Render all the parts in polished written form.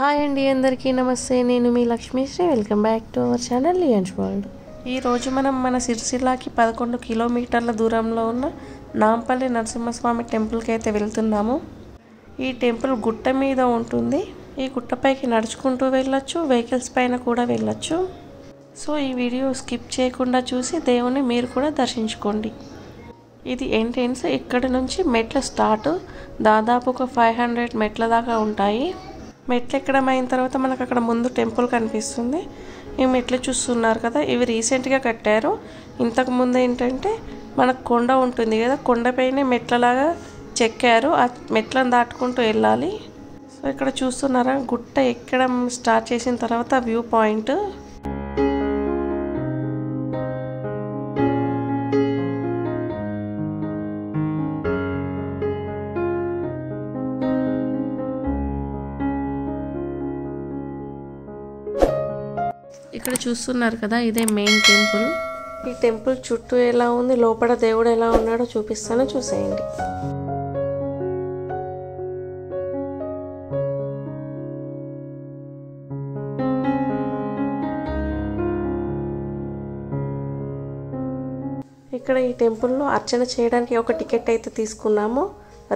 Hi అండి, అందరికీ నమస్తే. నేను మీ Lakshmisri. Welcome back to our channel lions world. ఈరోజు మనం మన సిరిసిల్లాకి 11 కిలోమీటర్ల దూరంలో ఉన్న నాంపల్లి నరసింహస్వామి టెంపుల్కి అయితే వెళ్తున్నాము. ఈ టెంపుల్ గుట్ట మీద ఉంటుంది. ఈ గుట్టపైకి నడుచుకుంటూ వెళ్ళొచ్చు, వెహికల్స్ పైన కూడా వెళ్ళొచ్చు. సో ఈ వీడియో స్కిప్ చేయకుండా చూసి దేవుని మీరు కూడా దర్శించుకోండి. ఇది ఎంట్రన్స్. ఇక్కడ నుంచి మెట్ల స్టార్ట్. దాదాపు ఒక 500 మెట్ల దాకా ఉంటాయి. మెట్లు ఎక్కడం అయిన తర్వాత మనకు అక్కడ ముందు టెంపుల్ కనిపిస్తుంది. ఈ మెట్లు చూస్తున్నారు కదా, ఇవి రీసెంట్గా కట్టారు. ఇంతకు ముందు ఏంటంటే మనకు కొండ ఉంటుంది కదా, కొండపైనే మెట్లలాగా చెక్కారు. ఆ మెట్లను దాటుకుంటూ వెళ్ళాలి. సో ఇక్కడ చూస్తున్నారా, గుట్ట ఎక్కడం స్టార్ట్ చేసిన తర్వాత వ్యూ పాయింట్. ఇక్కడ చూస్తున్నారు కదా, ఇదే మెయిన్ టెంపుల్. ఈ టెంపుల్ చుట్టూ ఎలా ఉంది, లోపల దేవుడు ఎలా ఉన్నాడో చూపిస్తాను, చూసేయండి. ఇక్కడ ఈ టెంపుల్లో అర్చన చేయడానికి ఒక టికెట్ అయితే తీసుకున్నాము.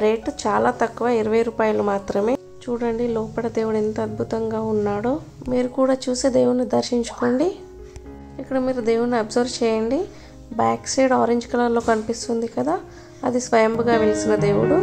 రేటు చాలా తక్కువ, 20 రూపాయలు మాత్రమే. చూడండి లోపల దేవుడు ఎంత అద్భుతంగా ఉన్నాడో. మీరు కూడా చూసి దేవుని దర్శించుకోండి. ఇక్కడ మీరు దేవుని అబ్జర్వ్ చేయండి. బ్యాక్ సైడ్ ఆరెంజ్ కలర్లో కనిపిస్తుంది కదా, అది స్వయంభుగా వెలిసిన దేవుడు.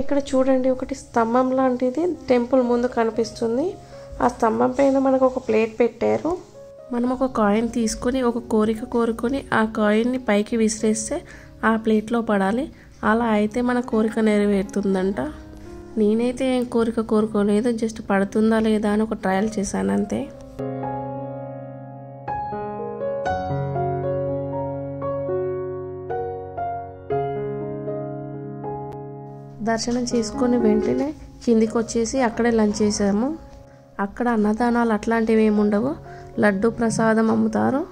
ఇక్కడ చూడండి, ఒకటి స్తంభం లాంటిది టెంపుల్ ముందు కనిపిస్తుంది. ఆ స్తంభం పైన మనకు ఒక ప్లేట్ పెట్టారు. మనం ఒక కాయిన్ తీసుకొని ఒక కోరిక కోరుకొని ఆ కాయిన్ని పైకి విసిరేస్తే ఆ ప్లేట్లో పడాలి. అలా అయితే మన కోరిక నెరవేరుతుందంట. నేనైతే ఏం కోరిక కోరుకోలేదు, జస్ట్ పడుతుందా లేదా అని ఒక ట్రయల్ చేశాను అంతే. దర్శనం చేసుకొని వెంటనే కిందికి వచ్చేసి అక్కడే లంచ్ చేసాము. అక్కడ అన్నదానాలు అట్లాంటివి ఏమి ఉండవు, లడ్డు ప్రసాదం అమ్ముతారు.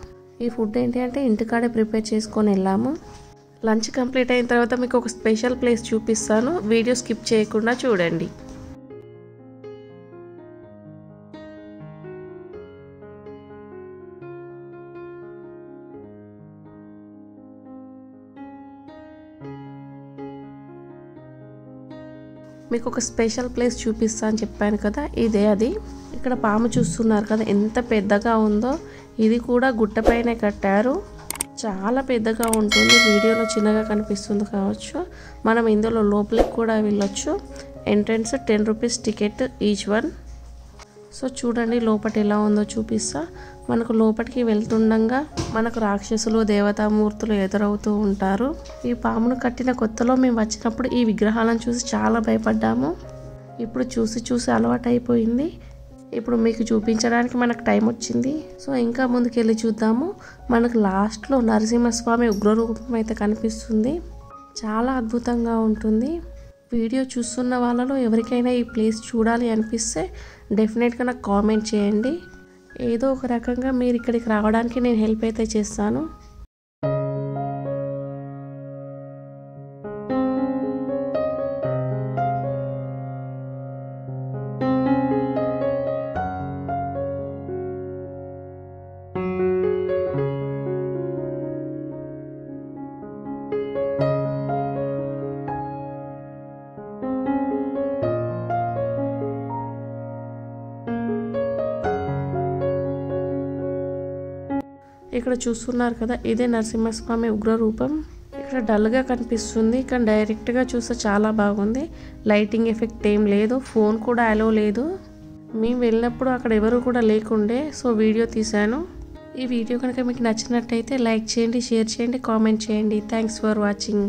ఈ ఫుడ్ ఏంటి అంటే ఇంటికాడే ప్రిపేర్ చేసుకొని వెళ్ళాము. లంచ్ కంప్లీట్ అయిన తర్వాత మీకు ఒక స్పెషల్ ప్లేస్ చూపిస్తాను, వీడియో స్కిప్ చేయకుండా చూడండి. మీకు ఒక స్పెషల్ ప్లేస్ చూపిస్తా అని చెప్పాను కదా, ఇదే అది. ఇక్కడ పాము చూస్తున్నారు కదా, ఎంత పెద్దగా ఉందో. ఇది కూడా గుట్టపైనే కట్టారు. చాలా పెద్దగా ఉంటుంది. వీడియోలో చిన్నగా కనిపిస్తుంది కావచ్చు. మనం ఇందులో లోపలికి కూడా వెళ్ళొచ్చు. Entrance 10 rupees ticket each one. So చూడండి లోపల ఎలా ఉందో చూపిస్తా. మనకు లోపలికి వెళ్తుండగా మనకు రాక్షసులు దేవతామూర్తులు ఎదురవుతూ ఉంటారు. ఈ పామును కట్టిన కొత్తలో మేము వచ్చినప్పుడు ఈ విగ్రహాలను చూసి చాలా భయపడ్డాము. ఇప్పుడు చూసి చూసి అలవాటు అయిపోయింది. ఇప్పుడు మీకు చూపించడానికి మనకు టైం వచ్చింది. సో ఇంకా ముందుకు వెళ్ళి చూద్దాము. మనకు లాస్ట్లో నరసింహస్వామి ఉగ్రరూపం అయితే కనిపిస్తుంది. చాలా అద్భుతంగా ఉంటుంది. వీడియో చూస్తున్న వాళ్ళలో ఎవరికైనా ఈ ప్లేస్ చూడాలి అనిపిస్తే డెఫినెట్గా నాకు కామెంట్ చేయండి. ఏదో ఒక రకంగా మీరు ఇక్కడికి రావడానికి నేను హెల్ప్ అయితే చేస్తాను. ఇక్కడ చూస్తున్నారు కదా, ఇదే నరసింహస్వామి ఉగ్ర రూపం. ఇక్కడ డల్గా కనిపిస్తుంది, కానీ డైరెక్ట్గా చూస్తే చాలా బాగుంది. లైటింగ్ ఎఫెక్ట్ ఏం లేదు, ఫోన్ కూడా అలో లేదు. మేము వెళ్ళినప్పుడు అక్కడ ఎవరు కూడా లేకుండే, సో వీడియో తీశాను. ఈ వీడియో కనుక మీకు నచ్చినట్టయితే లైక్ చేయండి, షేర్ చేయండి, కామెంట్ చేయండి. Thanks for watching.